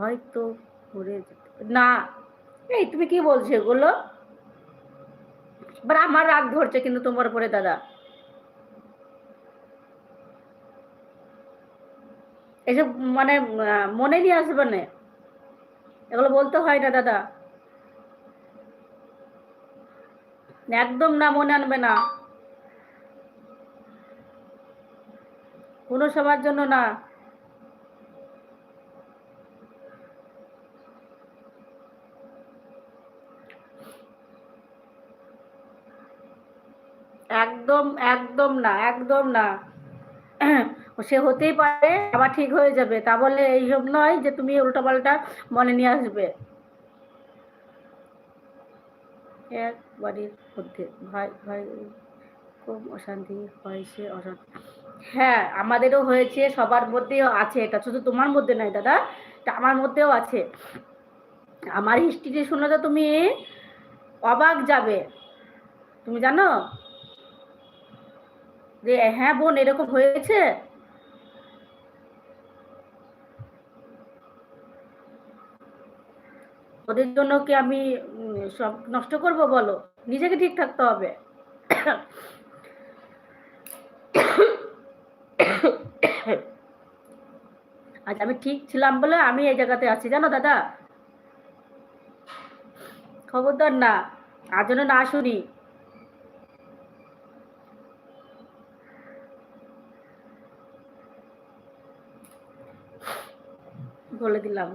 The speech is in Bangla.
হয়তো ঘুরে না। এই তুমি কি বলছো এগুলো? এবার আমার রাগ ধরছে কিন্তু তোমার উপরে দাদা। এসব মানে মনে নিয়ে আসবে না, এগুলো বলতে হয় না দাদা। একদম না, মনে আনবে না, কোনো সময়ের জন্য না। একদম একদম না, একদম না। সে হতেই পারে, আবার ঠিক হয়ে যাবে, তা বলে এইসব নয় যে তুমি উল্টোপাল্টা মনে নিয়ে আসবে। এক বাড়ির মধ্যে ভাই ভাই খুব অশান্তি হয়, সে অশান্তি। হ্যাঁ, আমাদেরও হয়েছে, সবার মধ্যেও আছে এটা, শুধু তোমার মধ্যে নয় দাদা, এটা আমার মধ্যেও আছে। আমার হিস্ট্রি শুনে তো তুমি অবাক যাবে। তুমি জানো যে হ্যাঁ বোন এরকম হয়েছে। ওদের জন্য কি আমি সব নষ্ট করব বলো? নিজেকে ঠিক থাকতে হবে। আজ আমি ঠিক ছিলাম বলে আমি এই জায়গাতে আছি, জানো দাদা। খবরদার না, আর যেন না শুনি, বলে দিলাম।